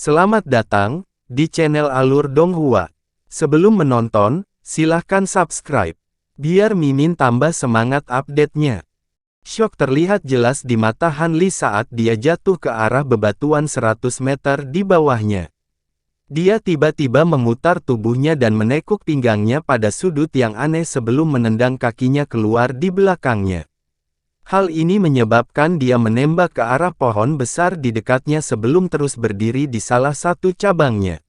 Selamat datang di channel Alur Donghua. Sebelum menonton, silahkan subscribe, biar Mimin tambah semangat update-nya. Syok terlihat jelas di mata Hanli saat dia jatuh ke arah bebatuan 100 meter di bawahnya. Dia tiba-tiba memutar tubuhnya dan menekuk pinggangnya pada sudut yang aneh sebelum menendang kakinya keluar di belakangnya. Hal ini menyebabkan dia menembak ke arah pohon besar di dekatnya sebelum terus berdiri di salah satu cabangnya.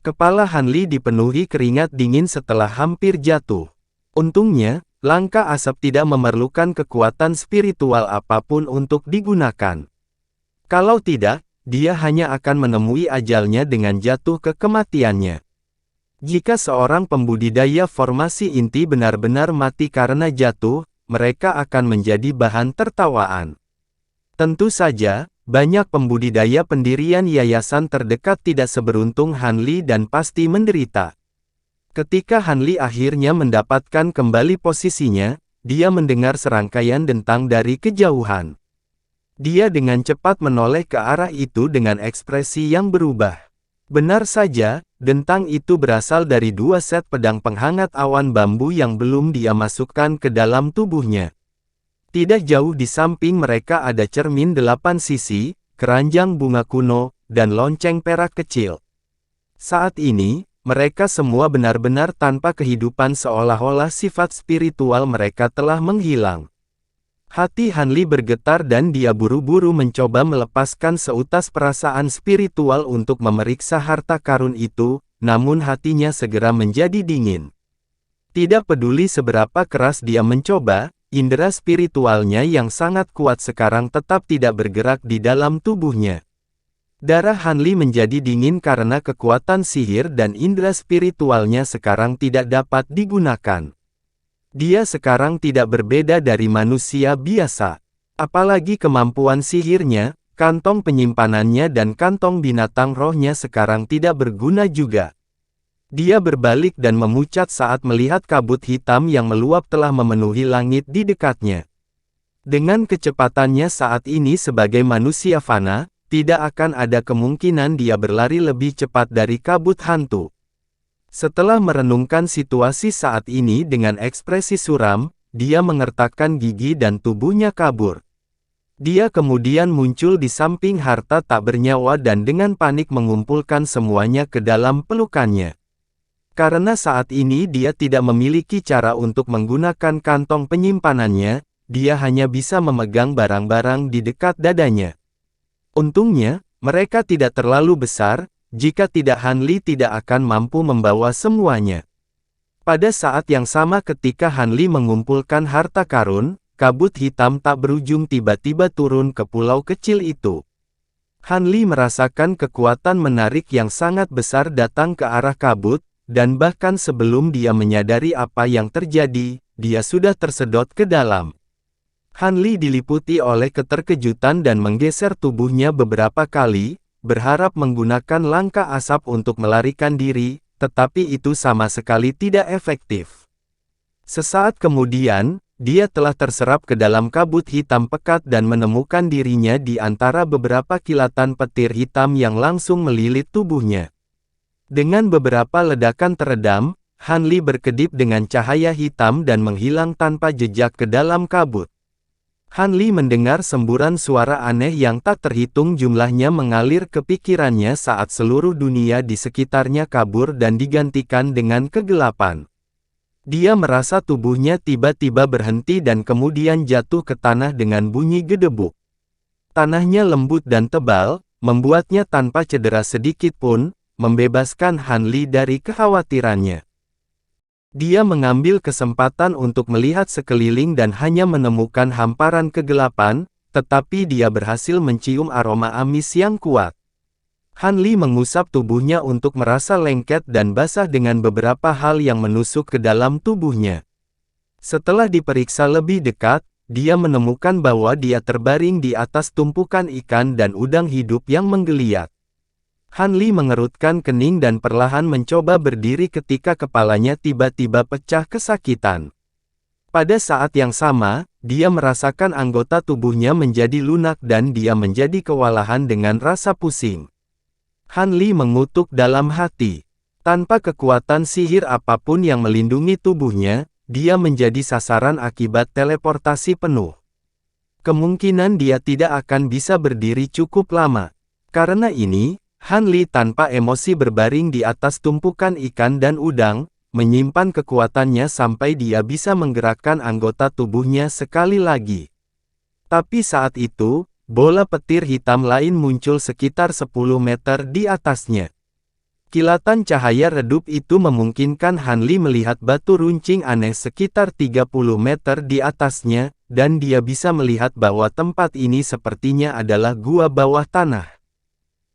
Kepala Hanli dipenuhi keringat dingin setelah hampir jatuh. Untungnya, langkah asap tidak memerlukan kekuatan spiritual apapun untuk digunakan. Kalau tidak, dia hanya akan menemui ajalnya dengan jatuh ke kematiannya. Jika seorang pembudidaya formasi inti benar-benar mati karena jatuh, mereka akan menjadi bahan tertawaan. Tentu saja, banyak pembudidaya pendirian yayasan terdekat tidak seberuntung Hanli dan pasti menderita. Ketika Hanli akhirnya mendapatkan kembali posisinya, dia mendengar serangkaian dentang dari kejauhan. Dia dengan cepat menoleh ke arah itu dengan ekspresi yang berubah. Benar saja, dentang itu berasal dari dua set pedang penghangat awan bambu yang belum dia masukkan ke dalam tubuhnya. Tidak jauh di samping mereka ada cermin 8 sisi, keranjang bunga kuno, dan lonceng perak kecil. Saat ini, mereka semua benar-benar tanpa kehidupan seolah-olah sifat spiritual mereka telah menghilang. Hati Hanli bergetar dan dia buru-buru mencoba melepaskan seutas perasaan spiritual untuk memeriksa harta karun itu, namun hatinya segera menjadi dingin. Tidak peduli seberapa keras dia mencoba, indera spiritualnya yang sangat kuat sekarang tetap tidak bergerak di dalam tubuhnya. Darah Hanli menjadi dingin karena kekuatan sihir dan indera spiritualnya sekarang tidak dapat digunakan. Dia sekarang tidak berbeda dari manusia biasa. Apalagi kemampuan sihirnya, kantong penyimpanannya dan kantong binatang rohnya sekarang tidak berguna juga. Dia berbalik dan memucat saat melihat kabut hitam yang meluap telah memenuhi langit di dekatnya. Dengan kecepatannya saat ini sebagai manusia fana, tidak akan ada kemungkinan dia berlari lebih cepat dari kabut hantu. Setelah merenungkan situasi saat ini dengan ekspresi suram, dia mengertakkan gigi dan tubuhnya kabur. Dia kemudian muncul di samping harta tak bernyawa dan dengan panik mengumpulkan semuanya ke dalam pelukannya. Karena saat ini dia tidak memiliki cara untuk menggunakan kantong penyimpanannya, dia hanya bisa memegang barang-barang di dekat dadanya. Untungnya, mereka tidak terlalu besar. Jika tidak Hanli tidak akan mampu membawa semuanya. Pada saat yang sama ketika Hanli mengumpulkan harta karun, kabut hitam tak berujung tiba-tiba turun ke pulau kecil itu. Hanli merasakan kekuatan menarik yang sangat besar datang ke arah kabut, dan bahkan sebelum dia menyadari apa yang terjadi, dia sudah tersedot ke dalam. Hanli diliputi oleh keterkejutan dan menggeser tubuhnya beberapa kali, berharap menggunakan langkah asap untuk melarikan diri, tetapi itu sama sekali tidak efektif. Sesaat kemudian, dia telah terserap ke dalam kabut hitam pekat dan menemukan dirinya di antara beberapa kilatan petir hitam yang langsung melilit tubuhnya. Dengan beberapa ledakan teredam, Hanli berkedip dengan cahaya hitam dan menghilang tanpa jejak ke dalam kabut. Hanli mendengar semburan suara aneh yang tak terhitung jumlahnya mengalir ke pikirannya saat seluruh dunia di sekitarnya kabur dan digantikan dengan kegelapan. Dia merasa tubuhnya tiba-tiba berhenti dan kemudian jatuh ke tanah dengan bunyi gedebuk. Tanahnya lembut dan tebal, membuatnya tanpa cedera sedikit pun, membebaskan Hanli dari kekhawatirannya. Dia mengambil kesempatan untuk melihat sekeliling dan hanya menemukan hamparan kegelapan, tetapi dia berhasil mencium aroma amis yang kuat. Hanli mengusap tubuhnya untuk merasa lengket dan basah dengan beberapa hal yang menusuk ke dalam tubuhnya. Setelah diperiksa lebih dekat, dia menemukan bahwa dia terbaring di atas tumpukan ikan dan udang hidup yang menggeliat. Hanli mengerutkan kening dan perlahan mencoba berdiri ketika kepalanya tiba-tiba pecah kesakitan. Pada saat yang sama, dia merasakan anggota tubuhnya menjadi lunak dan dia menjadi kewalahan dengan rasa pusing. Han Li mengutuk dalam hati. Tanpa kekuatan sihir apapun yang melindungi tubuhnya, dia menjadi sasaran akibat teleportasi penuh. Kemungkinan dia tidak akan bisa berdiri cukup lama. Karena ini, Han Li tanpa emosi berbaring di atas tumpukan ikan dan udang, menyimpan kekuatannya sampai dia bisa menggerakkan anggota tubuhnya sekali lagi. Tapi saat itu, bola petir hitam lain muncul sekitar 10 meter di atasnya. Kilatan cahaya redup itu memungkinkan Han Li melihat batu runcing aneh sekitar 30 meter di atasnya, dan dia bisa melihat bahwa tempat ini sepertinya adalah gua bawah tanah.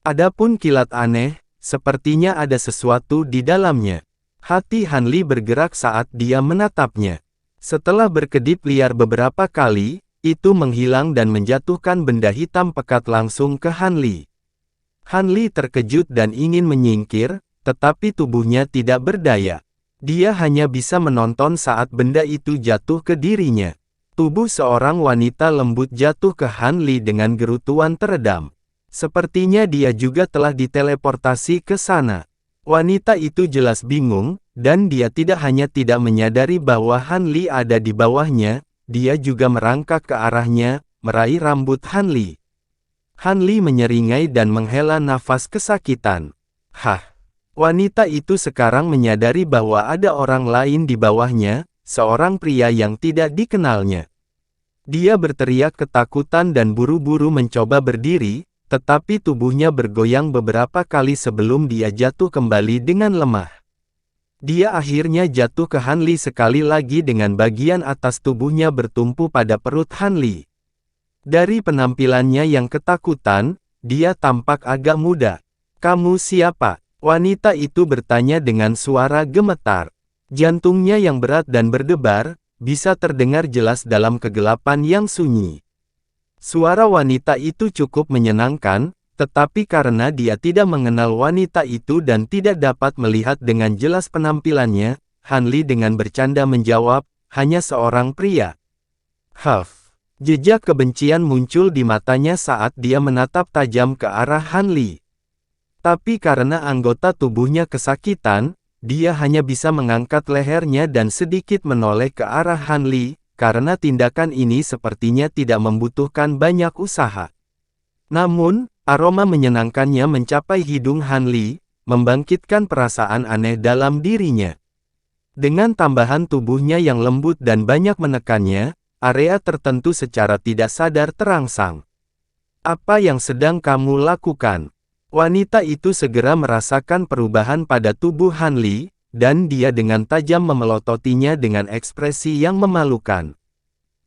Adapun kilat aneh, sepertinya ada sesuatu di dalamnya. Hati Han Li bergerak saat dia menatapnya. Setelah berkedip liar beberapa kali, itu menghilang dan menjatuhkan benda hitam pekat langsung ke Han Li. Han Li terkejut dan ingin menyingkir, tetapi tubuhnya tidak berdaya. Dia hanya bisa menonton saat benda itu jatuh ke dirinya. Tubuh seorang wanita lembut jatuh ke Han Li dengan gerutuan teredam. Sepertinya dia juga telah diteleportasi ke sana. Wanita itu jelas bingung, dan dia tidak hanya tidak menyadari bahwa Han Li ada di bawahnya, dia juga merangkak ke arahnya, meraih rambut Han Li. Han Li menyeringai dan menghela nafas kesakitan. Hah! Wanita itu sekarang menyadari bahwa ada orang lain di bawahnya, seorang pria yang tidak dikenalnya. Dia berteriak ketakutan dan buru-buru mencoba berdiri, tetapi tubuhnya bergoyang beberapa kali sebelum dia jatuh kembali dengan lemah. Dia akhirnya jatuh ke Han Li sekali lagi dengan bagian atas tubuhnya bertumpu pada perut Han Li. Dari penampilannya yang ketakutan, dia tampak agak muda. "Kamu siapa?" Wanita itu bertanya dengan suara gemetar. Jantungnya yang berat dan berdebar, bisa terdengar jelas dalam kegelapan yang sunyi. Suara wanita itu cukup menyenangkan, tetapi karena dia tidak mengenal wanita itu dan tidak dapat melihat dengan jelas penampilannya, Han Li dengan bercanda menjawab, "Hanya seorang pria." Huff. Jejak kebencian muncul di matanya saat dia menatap tajam ke arah Han Li. Tapi karena anggota tubuhnya kesakitan, dia hanya bisa mengangkat lehernya dan sedikit menoleh ke arah Han Li, karena tindakan ini sepertinya tidak membutuhkan banyak usaha. Namun, aroma menyenangkannya mencapai hidung Han Li, membangkitkan perasaan aneh dalam dirinya. Dengan tambahan tubuhnya yang lembut dan banyak menekannya, area tertentu secara tidak sadar terangsang. "Apa yang sedang kamu lakukan?" Wanita itu segera merasakan perubahan pada tubuh Han Li, dan dia dengan tajam memelototinya dengan ekspresi yang memalukan.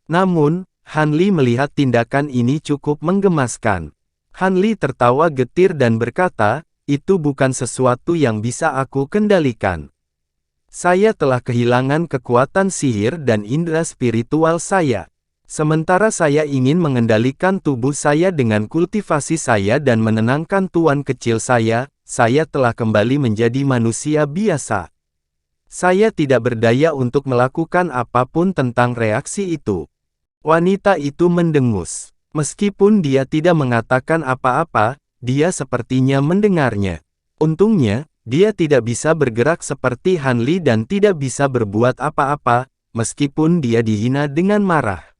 Namun, Han Li melihat tindakan ini cukup menggemaskan. Han Li tertawa getir dan berkata, "Itu bukan sesuatu yang bisa aku kendalikan. Saya telah kehilangan kekuatan sihir dan indera spiritual saya. Sementara saya ingin mengendalikan tubuh saya dengan kultivasi saya dan menenangkan tuan kecil saya telah kembali menjadi manusia biasa. Saya tidak berdaya untuk melakukan apapun tentang reaksi itu." Wanita itu mendengus. Meskipun dia tidak mengatakan apa-apa, dia sepertinya mendengarnya. Untungnya, dia tidak bisa bergerak seperti Han Li dan tidak bisa berbuat apa-apa, meskipun dia dihina dengan marah.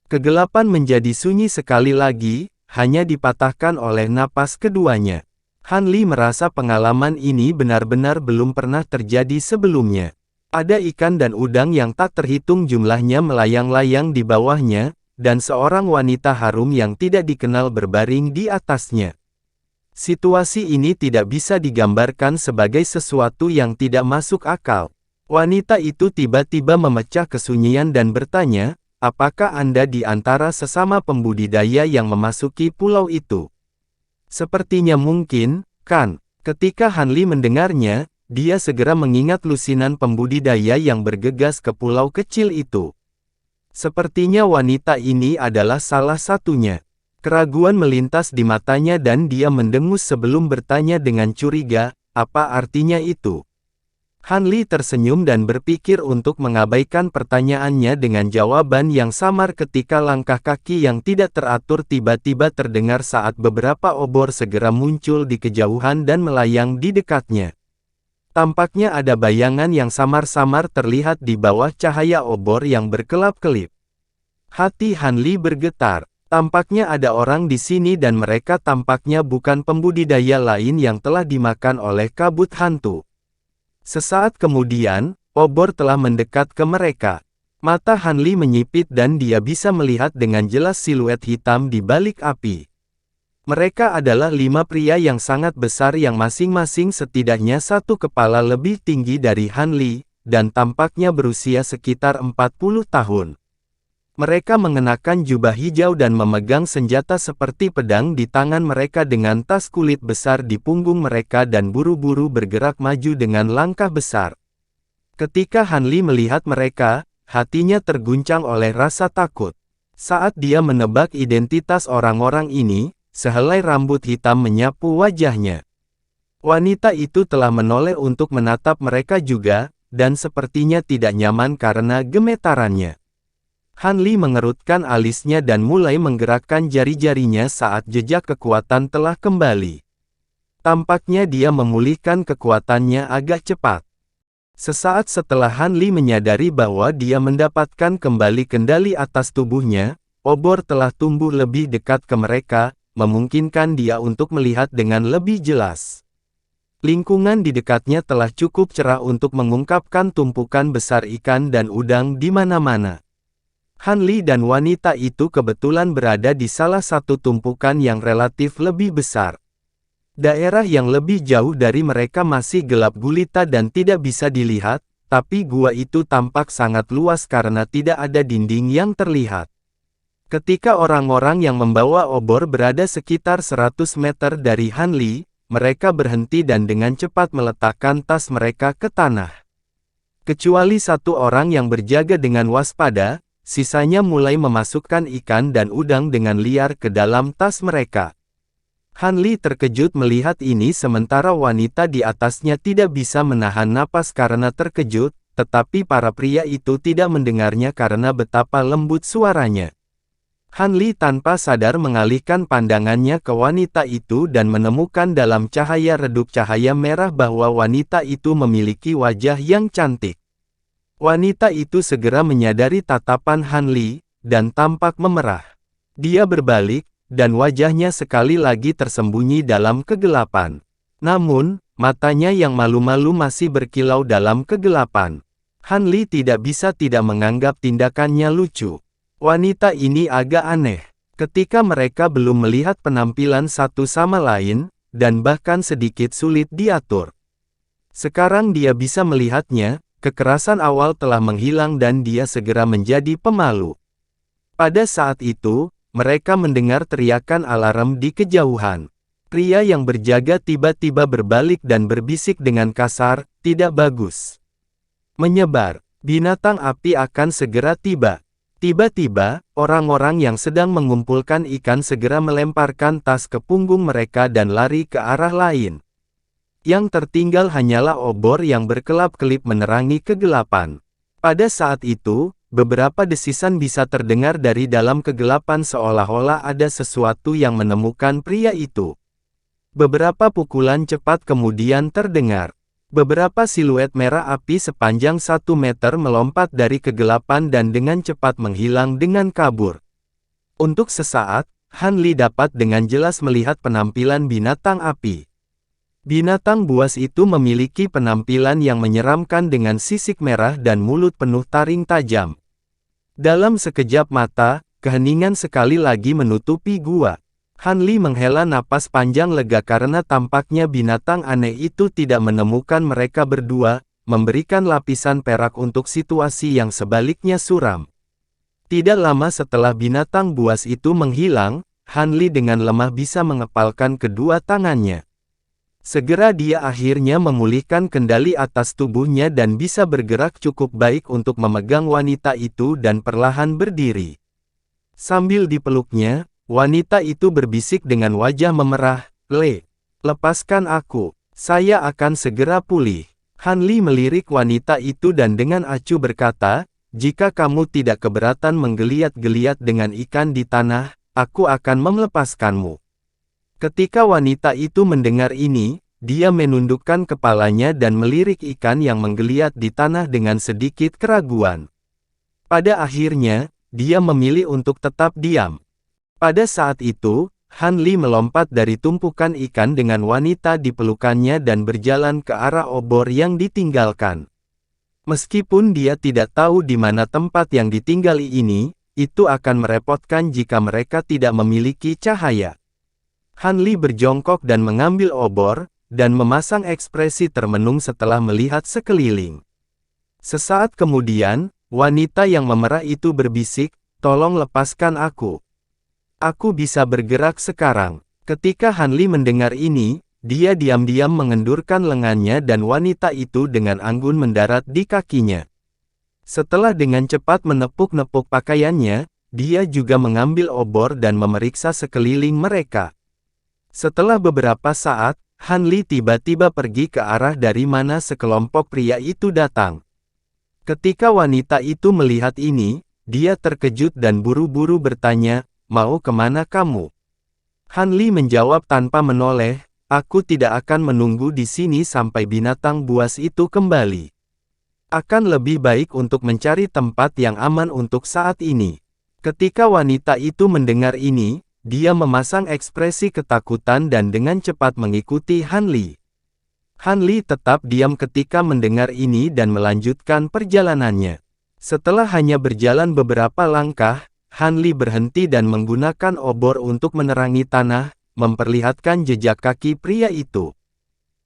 Kegelapan menjadi sunyi sekali lagi, hanya dipatahkan oleh napas keduanya. Han Li merasa pengalaman ini benar-benar belum pernah terjadi sebelumnya. Ada ikan dan udang yang tak terhitung jumlahnya melayang-layang di bawahnya, dan seorang wanita harum yang tidak dikenal berbaring di atasnya. Situasi ini tidak bisa digambarkan sebagai sesuatu yang tidak masuk akal. Wanita itu tiba-tiba memecah kesunyian dan bertanya, "Apakah Anda di antara sesama pembudidaya yang memasuki pulau itu?" Sepertinya mungkin, kan? Ketika Han Li mendengarnya, dia segera mengingat lusinan pembudidaya yang bergegas ke pulau kecil itu. Sepertinya wanita ini adalah salah satunya. Keraguan melintas di matanya dan dia mendengus sebelum bertanya dengan curiga, "Apa artinya itu?" Han Li tersenyum dan berpikir untuk mengabaikan pertanyaannya dengan jawaban yang samar ketika langkah kaki yang tidak teratur tiba-tiba terdengar saat beberapa obor segera muncul di kejauhan dan melayang di dekatnya. Tampaknya ada bayangan yang samar-samar terlihat di bawah cahaya obor yang berkelap-kelip. Hati Han Li bergetar. Tampaknya ada orang di sini dan mereka tampaknya bukan pembudidaya lain yang telah dimakan oleh kabut hantu. Sesaat kemudian, obor telah mendekat ke mereka. Mata Han Li menyipit dan dia bisa melihat dengan jelas siluet hitam di balik api. Mereka adalah 5 pria yang sangat besar yang masing-masing setidaknya satu kepala lebih tinggi dari Han Li, dan tampaknya berusia sekitar 40 tahun. Mereka mengenakan jubah hijau dan memegang senjata seperti pedang di tangan mereka dengan tas kulit besar di punggung mereka dan buru-buru bergerak maju dengan langkah besar. Ketika Han Li melihat mereka, hatinya terguncang oleh rasa takut. Saat dia menebak identitas orang-orang ini, sehelai rambut hitam menyapu wajahnya. Wanita itu telah menoleh untuk menatap mereka juga, dan sepertinya tidak nyaman karena gemetarannya. Han Li mengerutkan alisnya dan mulai menggerakkan jari-jarinya saat jejak kekuatan telah kembali. Tampaknya dia memulihkan kekuatannya agak cepat. Sesaat setelah Han Li menyadari bahwa dia mendapatkan kembali kendali atas tubuhnya, obor telah tumbuh lebih dekat ke mereka, memungkinkan dia untuk melihat dengan lebih jelas. Lingkungan di dekatnya telah cukup cerah untuk mengungkapkan tumpukan besar ikan dan udang di mana-mana. Han Li dan wanita itu kebetulan berada di salah satu tumpukan yang relatif lebih besar. Daerah yang lebih jauh dari mereka masih gelap gulita dan tidak bisa dilihat, tapi gua itu tampak sangat luas karena tidak ada dinding yang terlihat. Ketika orang-orang yang membawa obor berada sekitar 100 meter dari Han Li, mereka berhenti dan dengan cepat meletakkan tas mereka ke tanah. Kecuali satu orang yang berjaga dengan waspada, sisanya mulai memasukkan ikan dan udang dengan liar ke dalam tas mereka. Han Li terkejut melihat ini sementara wanita di atasnya tidak bisa menahan napas karena terkejut, tetapi para pria itu tidak mendengarnya karena betapa lembut suaranya. Han Li tanpa sadar mengalihkan pandangannya ke wanita itu dan menemukan dalam cahaya redup cahaya merah bahwa wanita itu memiliki wajah yang cantik. Wanita itu segera menyadari tatapan Han Li, dan tampak memerah. Dia berbalik, dan wajahnya sekali lagi tersembunyi dalam kegelapan. Namun, matanya yang malu-malu masih berkilau dalam kegelapan. Han Li tidak bisa tidak menganggap tindakannya lucu. Wanita ini agak aneh. Ketika mereka belum melihat penampilan satu sama lain, dan bahkan sedikit sulit diatur. Sekarang dia bisa melihatnya. Kekerasan awal telah menghilang dan dia segera menjadi pemalu. Pada saat itu, mereka mendengar teriakan alarm di kejauhan. Pria yang berjaga tiba-tiba berbalik dan berbisik dengan kasar, "Tidak bagus. Menyebar. Binatang api akan segera tiba." Tiba-tiba, orang-orang yang sedang mengumpulkan ikan segera melemparkan tas ke punggung mereka dan lari ke arah lain. Yang tertinggal hanyalah obor yang berkelap-kelip menerangi kegelapan. Pada saat itu, beberapa desisan bisa terdengar dari dalam kegelapan seolah-olah ada sesuatu yang menemukan pria itu. Beberapa pukulan cepat kemudian terdengar. Beberapa siluet merah api sepanjang 1 meter melompat dari kegelapan dan dengan cepat menghilang dengan kabur. Untuk sesaat, Han Li dapat dengan jelas melihat penampilan binatang api. Binatang buas itu memiliki penampilan yang menyeramkan dengan sisik merah dan mulut penuh taring tajam. Dalam sekejap mata, keheningan sekali lagi menutupi gua. Han Li menghela napas panjang lega karena tampaknya binatang aneh itu tidak menemukan mereka berdua, memberikan lapisan perak untuk situasi yang sebaliknya suram. Tidak lama setelah binatang buas itu menghilang, Han Li dengan lemah bisa mengepalkan kedua tangannya. Segera dia akhirnya memulihkan kendali atas tubuhnya dan bisa bergerak cukup baik untuk memegang wanita itu dan perlahan berdiri. Sambil dipeluknya, wanita itu berbisik dengan wajah memerah, "Le, lepaskan aku, saya akan segera pulih." Han Li melirik wanita itu dan dengan acuh berkata, "Jika kamu tidak keberatan menggeliat-geliat dengan ikan di tanah, aku akan melepaskanmu." Ketika wanita itu mendengar ini, dia menundukkan kepalanya dan melirik ikan yang menggeliat di tanah dengan sedikit keraguan. Pada akhirnya, dia memilih untuk tetap diam. Pada saat itu, Han Li melompat dari tumpukan ikan dengan wanita di pelukannya dan berjalan ke arah obor yang ditinggalkan. Meskipun dia tidak tahu di mana tempat yang ditinggali ini, itu akan merepotkan jika mereka tidak memiliki cahaya. Han Li berjongkok dan mengambil obor, dan memasang ekspresi termenung setelah melihat sekeliling. Sesaat kemudian, wanita yang memerah itu berbisik, "Tolong lepaskan aku. Aku bisa bergerak sekarang." Ketika Han Li mendengar ini, dia diam-diam mengendurkan lengannya dan wanita itu dengan anggun mendarat di kakinya. Setelah dengan cepat menepuk-nepuk pakaiannya, dia juga mengambil obor dan memeriksa sekeliling mereka. Setelah beberapa saat, Han Li tiba-tiba pergi ke arah dari mana sekelompok pria itu datang. Ketika wanita itu melihat ini, dia terkejut dan buru-buru bertanya, "Mau kemana kamu?" Han Li menjawab tanpa menoleh, "Aku tidak akan menunggu di sini sampai binatang buas itu kembali. Akan lebih baik untuk mencari tempat yang aman untuk saat ini." Ketika wanita itu mendengar ini, dia memasang ekspresi ketakutan dan dengan cepat mengikuti Han Li. Han Li tetap diam ketika mendengar ini dan melanjutkan perjalanannya. Setelah hanya berjalan beberapa langkah, Han Li berhenti dan menggunakan obor untuk menerangi tanah, memperlihatkan jejak kaki pria itu.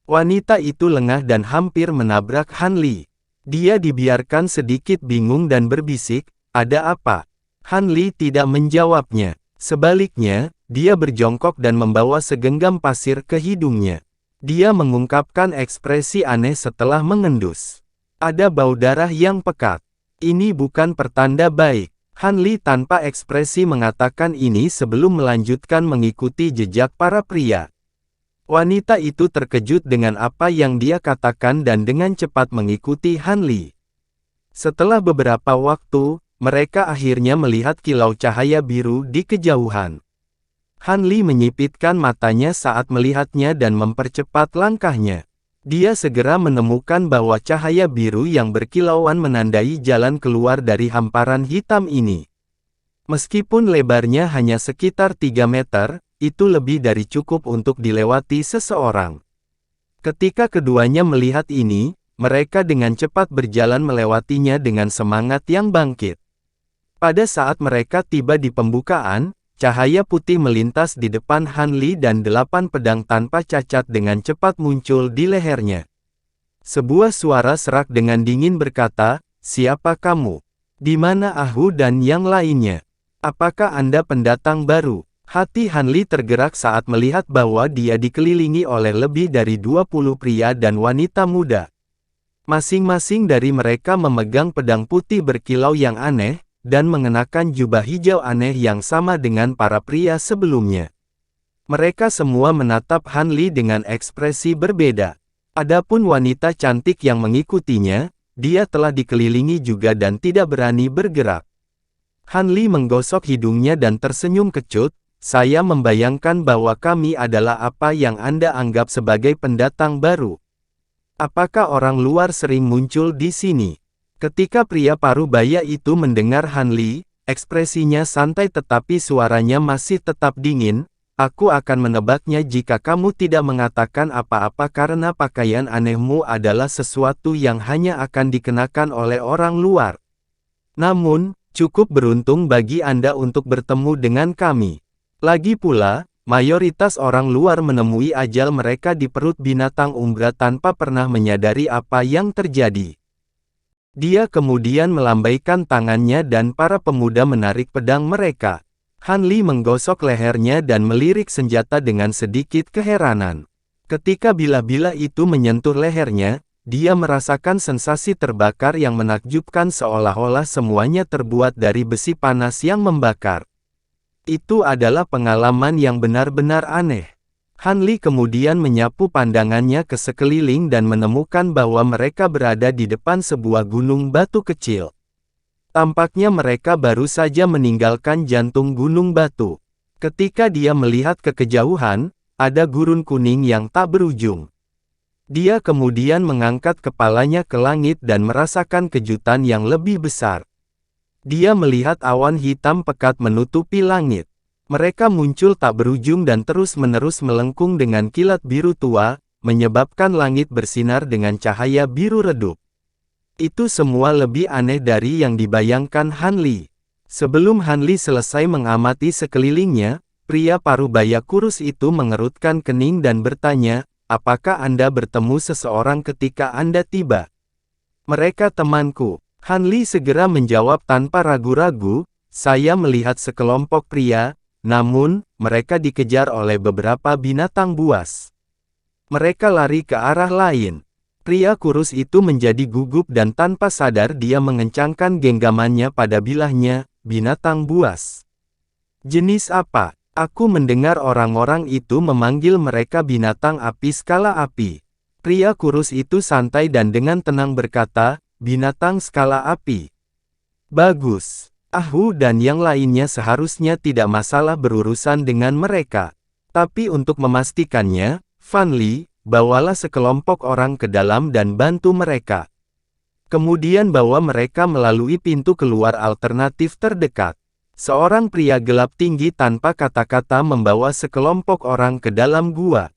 Wanita itu lengah dan hampir menabrak Han Li. Dia dibiarkan sedikit bingung dan berbisik, "Ada apa?" Han Li tidak menjawabnya. Sebaliknya, dia berjongkok dan membawa segenggam pasir ke hidungnya. Dia mengungkapkan ekspresi aneh setelah mengendus. "Ada bau darah yang pekat. Ini bukan pertanda baik." Han Li tanpa ekspresi mengatakan ini sebelum melanjutkan mengikuti jejak para pria. Wanita itu terkejut dengan apa yang dia katakan dan dengan cepat mengikuti Han Li. Setelah beberapa waktu, mereka akhirnya melihat kilau cahaya biru di kejauhan. Han Li menyipitkan matanya saat melihatnya dan mempercepat langkahnya. Dia segera menemukan bahwa cahaya biru yang berkilauan menandai jalan keluar dari hamparan hitam ini. Meskipun lebarnya hanya sekitar 3 meter, itu lebih dari cukup untuk dilewati seseorang. Ketika keduanya melihat ini, mereka dengan cepat berjalan melewatinya dengan semangat yang bangkit. Pada saat mereka tiba di pembukaan, cahaya putih melintas di depan Han Li dan 8 pedang tanpa cacat dengan cepat muncul di lehernya. Sebuah suara serak dengan dingin berkata, "Siapa kamu? Di mana Ahu dan yang lainnya? Apakah Anda pendatang baru?" Hati Han Li tergerak saat melihat bahwa dia dikelilingi oleh lebih dari 20 pria dan wanita muda. Masing-masing dari mereka memegang pedang putih berkilau yang aneh, dan mengenakan jubah hijau aneh yang sama dengan para pria sebelumnya. Mereka semua menatap Han Li dengan ekspresi berbeda. Adapun wanita cantik yang mengikutinya, dia telah dikelilingi juga dan tidak berani bergerak. Han Li menggosok hidungnya dan tersenyum kecut, "Saya membayangkan bahwa kami adalah apa yang Anda anggap sebagai pendatang baru. Apakah orang luar sering muncul di sini?" Ketika pria parubaya itu mendengar Han Li, ekspresinya santai tetapi suaranya masih tetap dingin, "Aku akan menebaknya jika kamu tidak mengatakan apa-apa karena pakaian anehmu adalah sesuatu yang hanya akan dikenakan oleh orang luar. Namun, cukup beruntung bagi Anda untuk bertemu dengan kami. Lagi pula, mayoritas orang luar menemui ajal mereka di perut binatang umbra tanpa pernah menyadari apa yang terjadi." Dia kemudian melambaikan tangannya dan para pemuda menarik pedang mereka. Han Li menggosok lehernya dan melirik senjata dengan sedikit keheranan. Ketika bilah-bilah itu menyentuh lehernya, dia merasakan sensasi terbakar yang menakjubkan seolah-olah semuanya terbuat dari besi panas yang membakar. Itu adalah pengalaman yang benar-benar aneh. Han Li kemudian menyapu pandangannya ke sekeliling dan menemukan bahwa mereka berada di depan sebuah gunung batu kecil. Tampaknya mereka baru saja meninggalkan jantung gunung batu. Ketika dia melihat ke kejauhan, ada gurun kuning yang tak berujung. Dia kemudian mengangkat kepalanya ke langit dan merasakan kejutan yang lebih besar. Dia melihat awan hitam pekat menutupi langit. Mereka muncul tak berujung dan terus-menerus melengkung dengan kilat biru tua, menyebabkan langit bersinar dengan cahaya biru redup. Itu semua lebih aneh dari yang dibayangkan Han Li. Sebelum Han Li selesai mengamati sekelilingnya, pria parubaya kurus itu mengerutkan kening dan bertanya, "Apakah Anda bertemu seseorang ketika Anda tiba?" "Mereka temanku." Han Li segera menjawab tanpa ragu-ragu, "Saya melihat sekelompok pria, namun, mereka dikejar oleh beberapa binatang buas. Mereka lari ke arah lain." Pria kurus itu menjadi gugup dan tanpa sadar dia mengencangkan genggamannya pada bilahnya, "Binatang buas? Jenis apa?" "Aku mendengar orang-orang itu memanggil mereka binatang api skala api." Pria kurus itu santai dan dengan tenang berkata, "Binatang skala api. Bagus. Aku dan yang lainnya seharusnya tidak masalah berurusan dengan mereka. Tapi untuk memastikannya, Fan Li, bawalah sekelompok orang ke dalam dan bantu mereka. Kemudian bawa mereka melalui pintu keluar alternatif terdekat." Seorang pria gelap tinggi tanpa kata-kata membawa sekelompok orang ke dalam gua.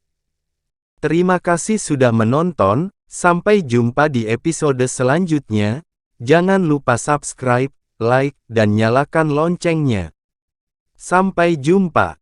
Terima kasih sudah menonton, sampai jumpa di episode selanjutnya. Jangan lupa subscribe, like, dan nyalakan loncengnya. Sampai jumpa.